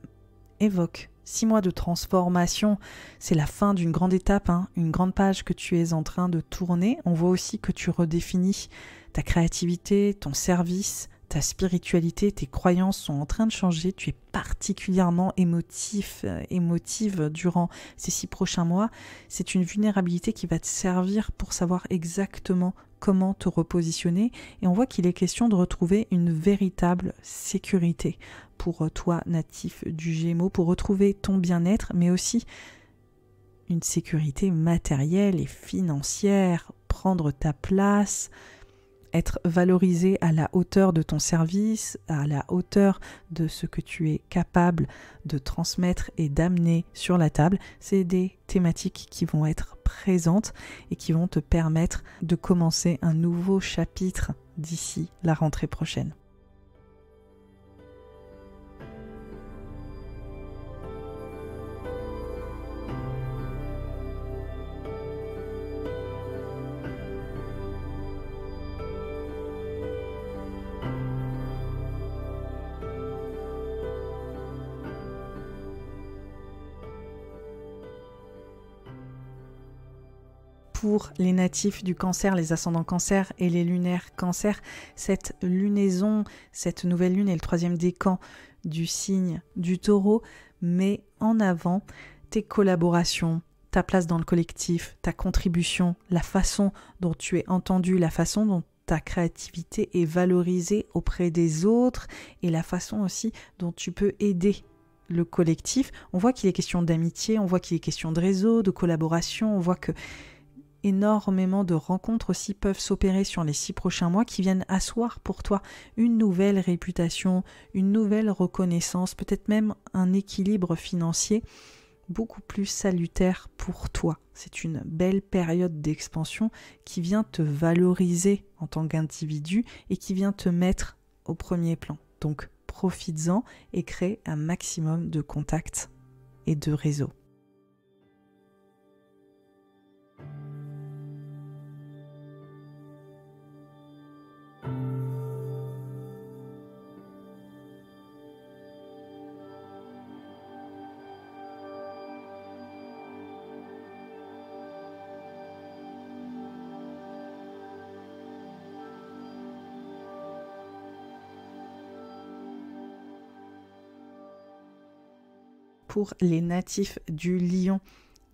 évoque 6 mois de transformation. C'est la fin d'une grande étape, une grande page que tu es en train de tourner. On voit aussi que tu redéfinis ta créativité, ton service, ta spiritualité, tes croyances sont en train de changer. Tu es particulièrement émotive durant ces 6 prochains mois. C'est une vulnérabilité qui va te servir pour savoir exactement comment te repositionner. Et on voit qu'il est question de retrouver une véritable sécurité pour toi, natif du Gémeaux, pour retrouver ton bien-être, mais aussi une sécurité matérielle et financière, prendre ta place, être valorisé à la hauteur de ton service, à la hauteur de ce que tu es capable de transmettre et d'amener sur la table. C'est des thématiques qui vont être présentes et qui vont te permettre de commencer un nouveau chapitre d'ici la rentrée prochaine. Pour les natifs du Cancer, les ascendants Cancer et les lunaires Cancer, cette lunaison, cette nouvelle lune est le troisième décan du signe du Taureau, met en avant tes collaborations, ta place dans le collectif, ta contribution, la façon dont tu es entendu, la façon dont ta créativité est valorisée auprès des autres et la façon aussi dont tu peux aider le collectif. On voit qu'il est question d'amitié, on voit qu'il est question de réseau, de collaboration, on voit que énormément de rencontres aussi peuvent s'opérer sur les 6 prochains mois qui viennent asseoir pour toi une nouvelle réputation, une nouvelle reconnaissance, peut-être même un équilibre financier beaucoup plus salutaire pour toi. C'est une belle période d'expansion qui vient te valoriser en tant qu'individu et qui vient te mettre au premier plan. Donc profites-en et crée un maximum de contacts et de réseaux. Pour les natifs du Lion,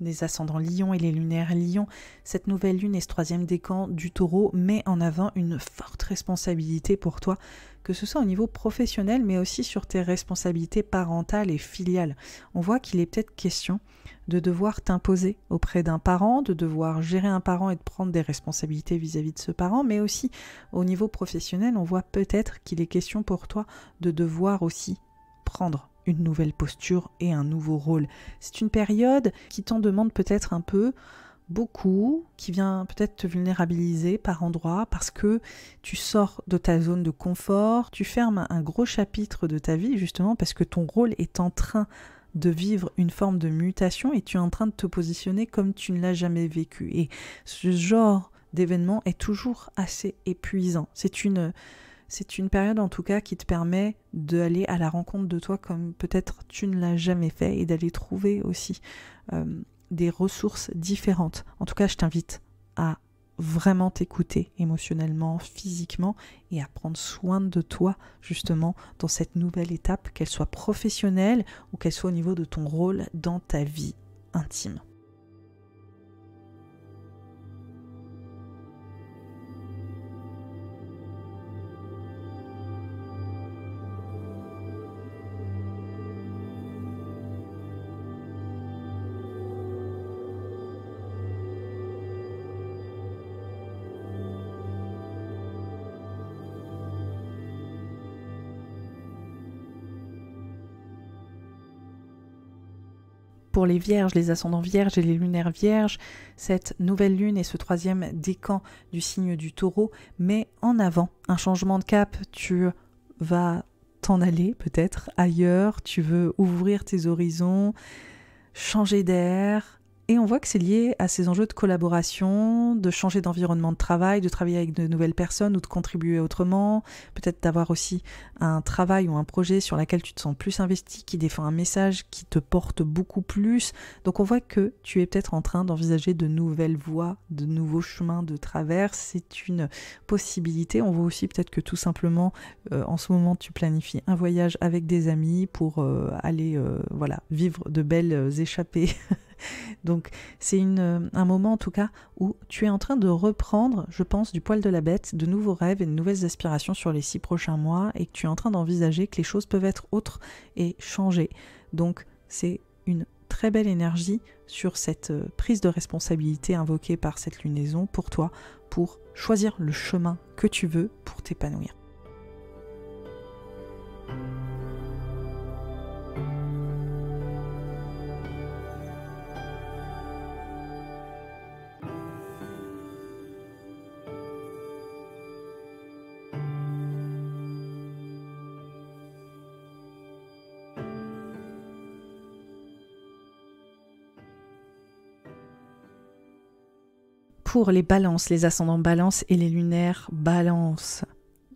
les ascendants Lion et les lunaires Lion, cette nouvelle lune et ce 3e décan du Taureau met en avant une forte responsabilité pour toi, que ce soit au niveau professionnel, mais aussi sur tes responsabilités parentales et filiales. On voit qu'il est peut-être question de devoir t'imposer auprès d'un parent, de devoir gérer un parent et de prendre des responsabilités vis-à-vis de ce parent, mais aussi au niveau professionnel, on voit peut-être qu'il est question pour toi de devoir aussi prendre une nouvelle posture et un nouveau rôle. C'est une période qui t'en demande peut-être un peu, beaucoup, qui vient peut-être te vulnérabiliser par endroits parce que tu sors de ta zone de confort, tu fermes un gros chapitre de ta vie justement parce que ton rôle est en train de vivre une forme de mutation et tu es en train de te positionner comme tu ne l'as jamais vécu. Et ce genre d'événement est toujours assez épuisant. C'est une période en tout cas qui te permet d'aller à la rencontre de toi comme peut-être tu ne l'as jamais fait et d'aller trouver aussi des ressources différentes. En tout cas, je t'invite à vraiment t'écouter émotionnellement, physiquement et à prendre soin de toi justement dans cette nouvelle étape, qu'elle soit professionnelle ou qu'elle soit au niveau de ton rôle dans ta vie intime. Pour les vierges, les ascendants vierges et les lunaires vierges, cette nouvelle lune et ce 3e décan du signe du Taureau met en avant un changement de cap. Tu vas t'en aller peut-être ailleurs, tu veux ouvrir tes horizons, changer d'air. Et on voit que c'est lié à ces enjeux de collaboration, de changer d'environnement de travail, de travailler avec de nouvelles personnes ou de contribuer autrement, peut-être d'avoir aussi un travail ou un projet sur lequel tu te sens plus investi, qui défend un message qui te porte beaucoup plus. Donc on voit que tu es peut-être en train d'envisager de nouvelles voies, de nouveaux chemins de traverse. C'est une possibilité. On voit aussi peut-être que tout simplement, en ce moment, tu planifies un voyage avec des amis pour aller vivre de belles échappées. Donc c'est un moment en tout cas où tu es en train de reprendre, je pense, du poil de la bête, de nouveaux rêves et de nouvelles aspirations sur les 6 prochains mois et que tu es en train d'envisager que les choses peuvent être autres et changer. Donc c'est une très belle énergie sur cette prise de responsabilité invoquée par cette lunaison pour toi, pour choisir le chemin que tu veux pour t'épanouir. Pour les balances, les ascendants balance et les lunaires balance,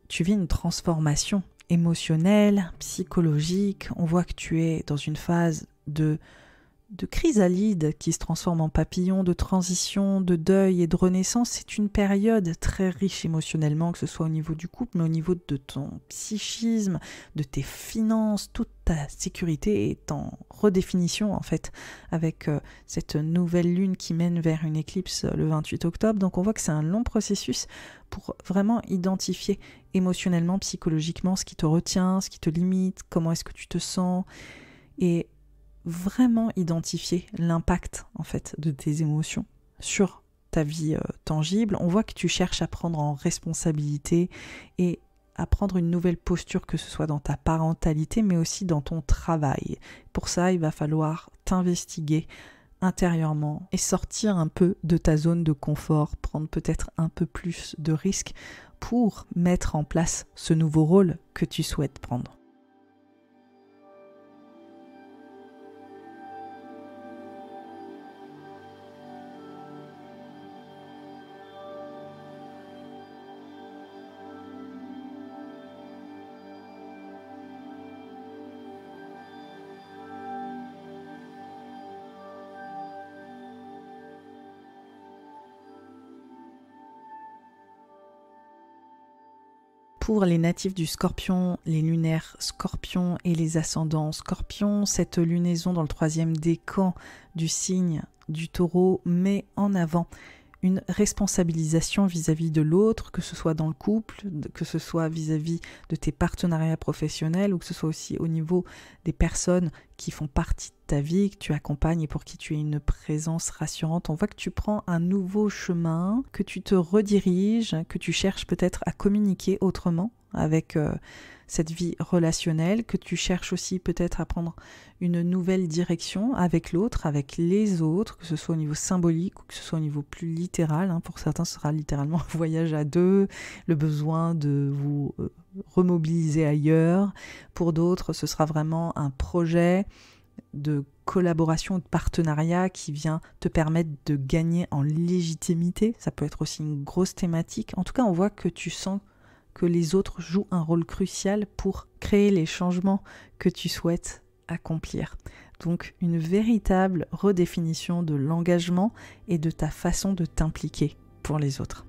tu vis une transformation émotionnelle, psychologique. On voit que tu es dans une phase de de chrysalide qui se transforme en papillon, de transition, de deuil et de renaissance. C'est une période très riche émotionnellement, que ce soit au niveau du couple, mais au niveau de ton psychisme, de tes finances, toute ta sécurité est en redéfinition en fait, avec cette nouvelle lune qui mène vers une éclipse le 28 octobre. Donc on voit que c'est un long processus pour vraiment identifier émotionnellement, psychologiquement ce qui te retient, ce qui te limite, comment est-ce que tu te sens, et vraiment identifier l'impact en fait de tes émotions sur ta vie tangible. On voit que tu cherches à prendre en responsabilité et à prendre une nouvelle posture, que ce soit dans ta parentalité mais aussi dans ton travail. Pour ça, il va falloir t'investiguer intérieurement et sortir un peu de ta zone de confort, prendre peut-être un peu plus de risques pour mettre en place ce nouveau rôle que tu souhaites prendre. Pour les natifs du Scorpion, les lunaires Scorpion et les ascendants Scorpion, cette lunaison dans le 3e décan du signe du Taureau met en avant une responsabilisation vis-à-vis de l'autre, que ce soit dans le couple, que ce soit vis-à-vis de tes partenariats professionnels, ou que ce soit aussi au niveau des personnes qui font partie de ta vie, que tu accompagnes et pour qui tu es une présence rassurante. On voit que tu prends un nouveau chemin, que tu te rediriges, que tu cherches peut-être à communiquer autrement avec cette vie relationnelle, que tu cherches aussi peut-être à prendre une nouvelle direction avec l'autre, avec les autres, que ce soit au niveau symbolique ou que ce soit au niveau plus littéral. Pour certains, ce sera littéralement un voyage à deux, le besoin de vous remobiliser ailleurs. Pour d'autres, ce sera vraiment un projet de collaboration, de partenariat qui vient te permettre de gagner en légitimité. Ça peut être aussi une grosse thématique. En tout cas, on voit que tu sens que les autres jouent un rôle crucial pour créer les changements que tu souhaites accomplir. Donc une véritable redéfinition de l'engagement et de ta façon de t'impliquer pour les autres.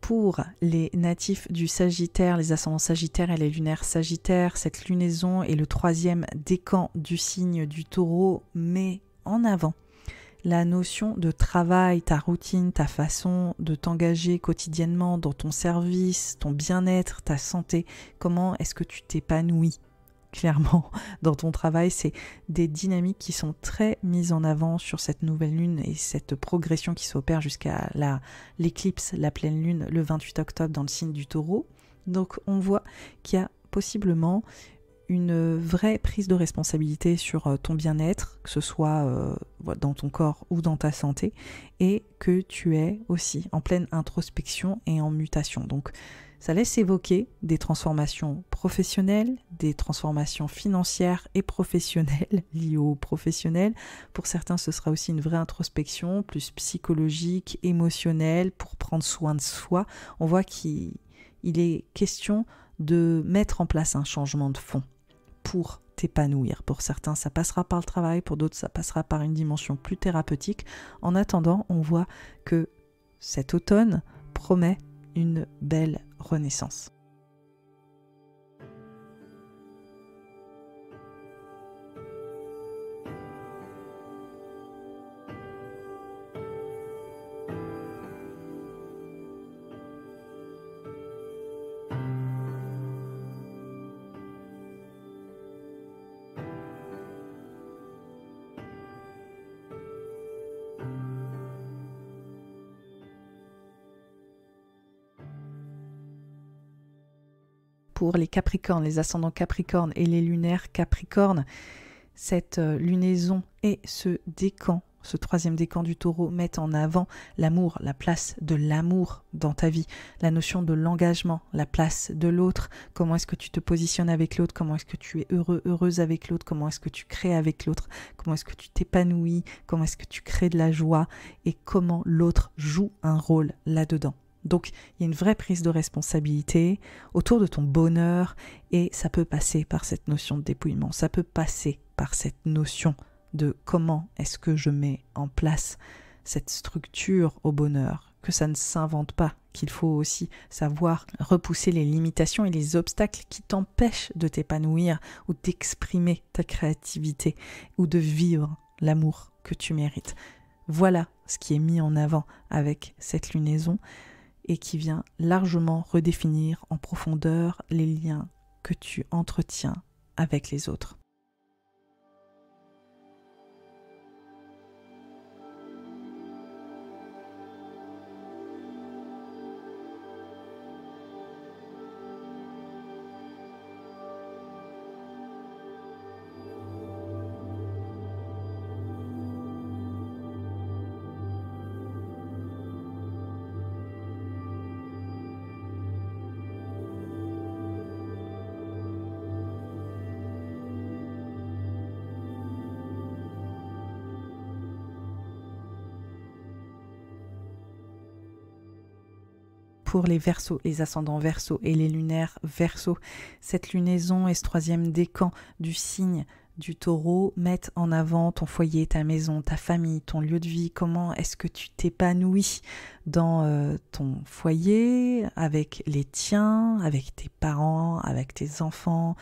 Pour les natifs du Sagittaire, les ascendants Sagittaires et les lunaires Sagittaires, cette lunaison est le 3e décan du signe du Taureau, met en avant la notion de travail, ta routine, ta façon de t'engager quotidiennement dans ton service, ton bien-être, ta santé. Comment est-ce que tu t'épanouis clairement dans ton travail? C'est des dynamiques qui sont très mises en avant sur cette nouvelle lune et cette progression qui s'opère jusqu'à l'éclipse, la pleine lune, le 28 octobre dans le signe du Taureau. Donc on voit qu'il y a possiblement une vraie prise de responsabilité sur ton bien-être, que ce soit dans ton corps ou dans ta santé, et que tu es aussi en pleine introspection et en mutation. Donc ça laisse évoquer des transformations professionnelles, des transformations financières et professionnelles liées aux professionnels. Pour certains, ce sera aussi une vraie introspection, plus psychologique, émotionnelle, pour prendre soin de soi. On voit qu'il est question de mettre en place un changement de fond pour t'épanouir. Pour certains, ça passera par le travail, pour d'autres, ça passera par une dimension plus thérapeutique. En attendant, on voit que cet automne promet une belle renaissance. Pour les Capricornes, les ascendants Capricornes et les lunaires Capricornes, cette lunaison et ce décan, ce troisième décan du taureau, mettent en avant l'amour, la place de l'amour dans ta vie, la notion de l'engagement, la place de l'autre, comment est-ce que tu te positionnes avec l'autre, comment est-ce que tu es heureux, heureuse avec l'autre, comment est-ce que tu crées avec l'autre, comment est-ce que tu t'épanouis, comment est-ce que tu crées de la joie et comment l'autre joue un rôle là-dedans. Donc, il y a une vraie prise de responsabilité autour de ton bonheur et ça peut passer par cette notion de dépouillement, ça peut passer par cette notion de comment est-ce que je mets en place cette structure au bonheur, que ça ne s'invente pas, qu'il faut aussi savoir repousser les limitations et les obstacles qui t'empêchent de t'épanouir ou d'exprimer ta créativité ou de vivre l'amour que tu mérites. Voilà ce qui est mis en avant avec cette lunaison et qui vient largement redéfinir en profondeur les liens que tu entretiens avec les autres. Pour les Verseaux, les ascendants Verseaux et les lunaires Verseaux, cette lunaison et ce troisième décan du signe du taureau mettent en avant ton foyer, ta maison, ta famille, ton lieu de vie, comment est-ce que tu t'épanouis dans ton foyer, avec les tiens, avec tes parents, avec tes enfants,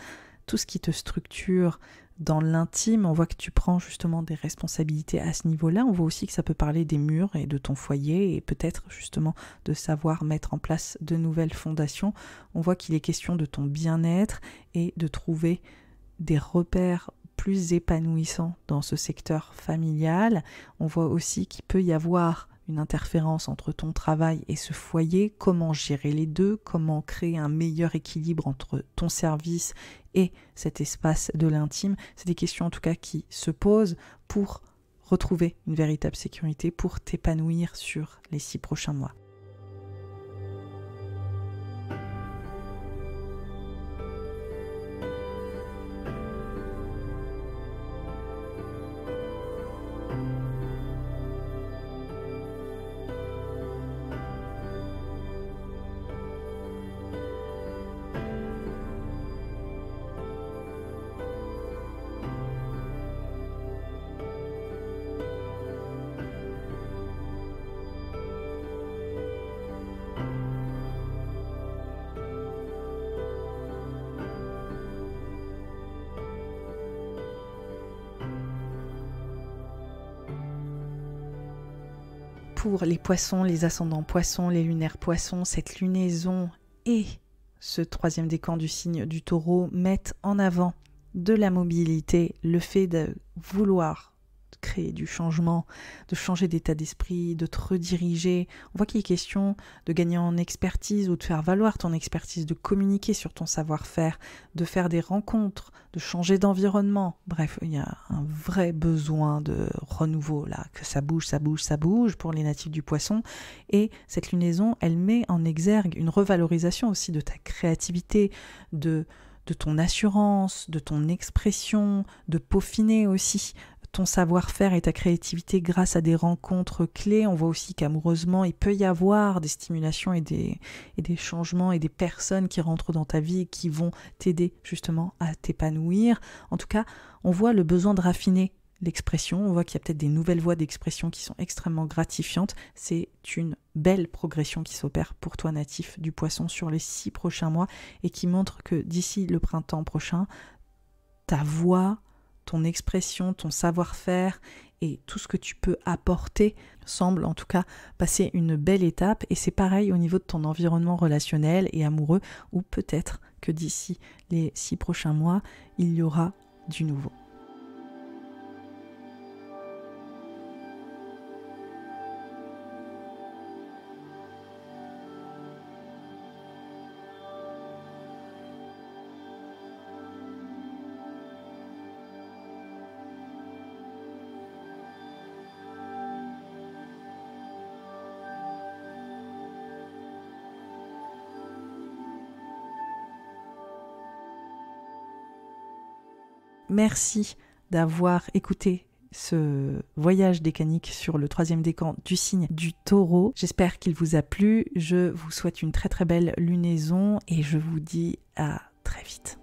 tout ce qui te structure dans l'intime. On voit que tu prends justement des responsabilités à ce niveau-là. On voit aussi que ça peut parler des murs et de ton foyer et peut-être justement de savoir mettre en place de nouvelles fondations. On voit qu'il est question de ton bien-être et de trouver des repères plus épanouissants dans ce secteur familial. On voit aussi qu'il peut y avoir une interférence entre ton travail et ce foyer, comment gérer les deux, comment créer un meilleur équilibre entre ton service et cet espace de l'intime. C'est des questions en tout cas qui se posent pour retrouver une véritable sécurité, pour t'épanouir sur les 6 prochains mois. Pour les poissons, les ascendants poissons, les lunaires poissons, cette lunaison et ce troisième décan du signe du taureau mettent en avant de la mobilité, le fait de vouloir créer du changement, de changer d'état d'esprit, de te rediriger. On voit qu'il est question de gagner en expertise ou de faire valoir ton expertise, de communiquer sur ton savoir-faire, de faire des rencontres, de changer d'environnement. Bref, il y a un vrai besoin de renouveau là, que ça bouge, ça bouge, ça bouge pour les natifs du poisson. Et cette lunaison, elle met en exergue une revalorisation aussi de ta créativité, de ton assurance, de ton expression, de peaufiner aussi ton savoir-faire et ta créativité grâce à des rencontres clés. On voit aussi qu'amoureusement, il peut y avoir des stimulations et des changements et des personnes qui rentrent dans ta vie et qui vont t'aider justement à t'épanouir. En tout cas, on voit le besoin de raffiner l'expression. On voit qu'il y a peut-être des nouvelles voies d'expression qui sont extrêmement gratifiantes. C'est une belle progression qui s'opère pour toi natif du poisson sur les 6 prochains mois et qui montre que d'ici le printemps prochain, ta voix, ton expression, ton savoir-faire et tout ce que tu peux apporter semble en tout cas passer une belle étape. Et c'est pareil au niveau de ton environnement relationnel et amoureux où peut-être que d'ici les 6 prochains mois, il y aura du nouveau. Merci d'avoir écouté ce voyage décanique sur le 3e décan du signe du Taureau. J'espère qu'il vous a plu. Je vous souhaite une très très belle lunaison et je vous dis à très vite.